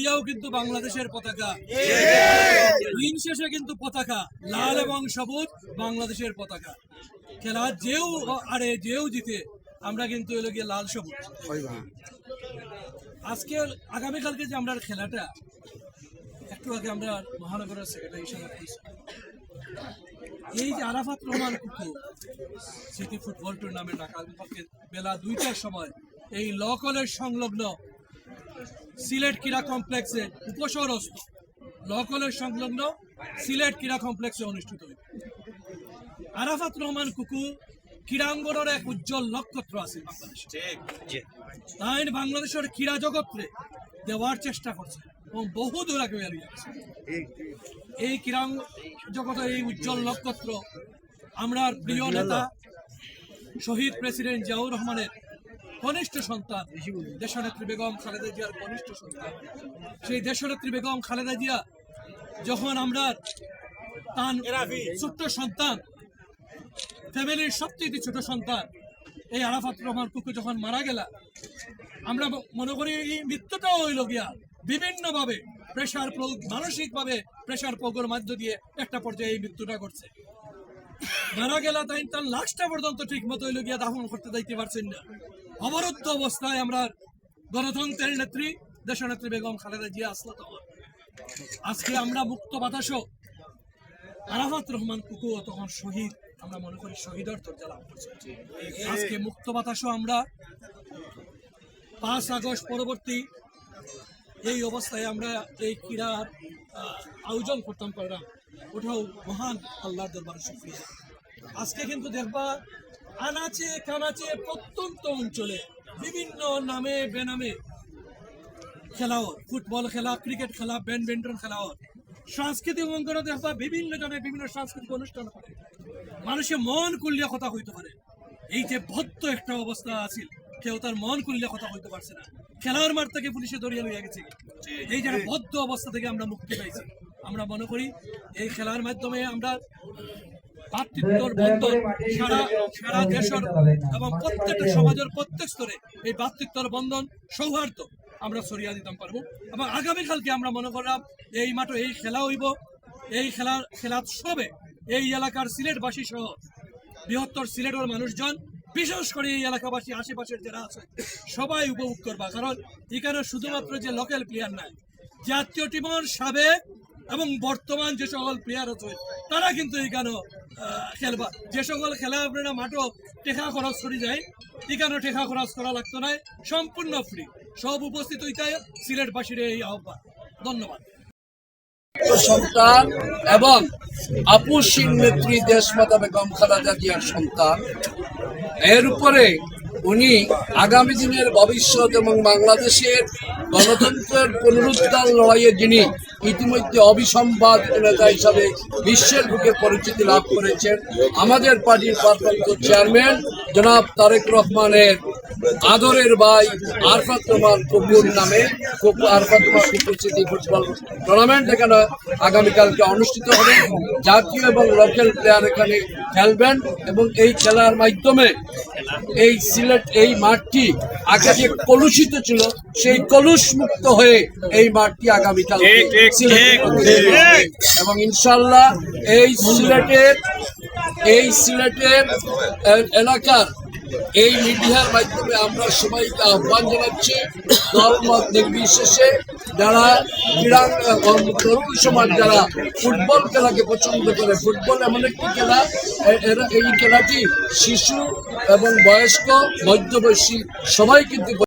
ইন্ডিয়াও কিন্তু বাংলাদেশের পতাকা, দিন শেষে কিন্তু পতাকা লাল এবং সবুজ বাংলাদেশের পতাকা। খেলা যেও আরে যেও জিতে আমরা কিন্তু এলো গিয়ে লাল সবুজ। আজকে আগামীকালকে যে আমরা খেলাটা একটু আগে আমরা মহানগরের সেক্রেটারি হিসেবে এই যে আরাফাত রহমান কুকু সিটি ফুটবল টুর্নামেন্ট ঢাকার বিপক্ষে বেলা 2টার সময় এই ল কলেজ সংলগ্ন সিলেট ক্রীড়া কমপ্লেক্সে উপশহরস্থ ল কলেজ সংলগ্ন সিলেট ক্রীড়া কমপ্লেক্সে অনুষ্ঠিত হইবে। আরাফাত রহমান কুকু ক্রীড়াঙ্গনের এক উজ্জ্বল নক্ষত্র আছে তাই বাংলাদেশের ক্রীড়া জগৎরে দেওয়ার চেষ্টা করছে এবং বহু দূর আগে যাচ্ছে। এই ক্রীড়া জগতের এই উজ্জ্বল নক্ষত্র আমরা প্রিয় নেতা শহীদ প্রেসিডেন্ট জিয়াউর রহমানের কনিষ্ঠ সন্তান দেশনেত্রী বেগম খালেদা জিয়ার কনিষ্ঠ সন্তান। সেই দেশনেত্রী বেগম খালেদা জিয়া যখন আমরা তার ছোট্ট সন্তান ফ্যামিলির সবচেয়ে ছোট সন্তান এই আরাফাত রহমান কুকু যখন মারা গেল, আমরা মনে করি এই মৃত্যুটাও হইল গিয়া বিভিন্নভাবে প্রেশার মানসিকভাবে প্রেশার প্রয়োগের মধ্য দিয়ে একটা পর্যায়ে এই মৃত্যুটা করছে। মারা গেল তাই তার লাশটা পর্যন্ত ঠিক মতো হইল গিয়া দাফন করতে যাইতে পারছেন না। অবরুদ্ধ অবস্থায় আমরা গণতন্ত্রের নেত্রী দেশনেত্রী বেগম খালেদা জিয়া আসলো। আজকে আমরা মুক্ত বাতাস আরাফাত রহমান কুকু তখন শহীদ, আমরা মনে করি শহীদের দরজা লাভ করছে। আজকে মুক্ত বাতাসও আমরা 5 আগস্ট পরবর্তী এই অবস্থায় আমরা এই ক্রীড়ার আয়োজন করতাম পারলাম, ওটাও মহান আল্লাহর দরবারে শুকরিয়া। আজকে কিন্তু দেখবা আনাচে কানাচে প্রত্যন্ত অঞ্চলে বিভিন্ন নামে বেনামে খেলাও, ফুটবল খেলা, ক্রিকেট খেলা, ব্যাডমিন্টন খেলাও, সাংস্কৃতিক অঙ্গনে দেখবা বিভিন্ন জনে বিভিন্ন সাংস্কৃতিক অনুষ্ঠান করে মানুষের মন কুলিয়া কথা হইতে পারে। এই যে বদ্ধ একটা অবস্থা আছে, কেউ তার মন কুলিয়া কথা হইতে পারছে না, খেলার মাঠ থেকে পুলিশে ধরিয়ে লইয়া গেছে। এই যে বদ্ধ অবস্থা থেকে আমরা মুক্তি পাইছি। আমরা মনে করি এই খেলার মাধ্যমে আমরা ভাতৃত্বর বন্ধন সারা দেশের এবং প্রত্যেকটা সমাজের প্রত্যেক স্তরে এই ভাতৃত্বর বন্ধন সৌহার্দ্য আমরা ছড়িয়ে দিতাম পারবো। এবং আগামীকালকে আমরা মনে করলাম এই মাঠে এই খেলা হইব, এই খেলা সবে এই এলাকার সিলেটবাসী সহ বৃহত্তর সিলেটের মানুষজন, বিশেষ করে এই এলাকাবাসী আশেপাশের যারা আছে সবাই উপভোগ করবা। কারণ এখানে শুধুমাত্র যে লোকাল প্লেয়ার নাই, জাতীয় টিমের সাবেক এবং বর্তমান যে সকল প্লেয়ার আছে তারা কিন্তু এখানে খেলবা। যে সকল খেলা আপনারা মাঠও টেকা খরচ করে যায়, এখানে টেকা খরচ করা লাগতো না, সম্পূর্ণ ফ্রি। সব উপস্থিত হইতে সিলেটবাসীর এই আহ্বান। ধন্যবাদ। সন্তান এবং আপুসীন নেত্রী দেশমাতা বেগম খালেদা জিয়ার সন্তান, এর উপরে উনি আগামী দিনের ভবিষ্যৎ এবং বাংলাদেশের গণতন্ত্রের পুনরুদ্ধার লড়াইয়ে যিনি ইতিমধ্যে অবিসম্বাদ নেতা হিসাবে বিশ্বের বুকে পরিচিতি লাভ করেছেন, আমাদের পার্টির ভারপ্রাপ্ত চেয়ারম্যান জনাব তারেক রহমানের আদরের ভাই আরাফাত রহমান কুকুর নামে আরাফাত রহমান কুকুর সিটি ফুটবল টুর্নামেন্ট এখানে আগামীকালকে অনুষ্ঠিত হবে। জাতীয় এবং লোকাল প্লেয়ার এখানে খেলবেন এবং এই খেলার মাধ্যমে এই সিলেট এই মাঠটি আগে যে কলুষিত ছিল সেই কলুষ মুক্ত হয়ে এই মাঠটি আগামীকাল এবং ইনশাল্লাহ এই সিলেটের এলাকার এই মিডিয়ার মাধ্যমে আমরা সবাইকে আহ্বান জানাচ্ছি, দলমত নির্বিশেষে যারা তরুণ সমাজ যারা ফুটবল খেলাকে পছন্দ করে, ফুটবল এমন একটি খেলা, এই খেলাটি শিশু এবং বয়স্ক মধ্যবয়সী সবাই কিন্তু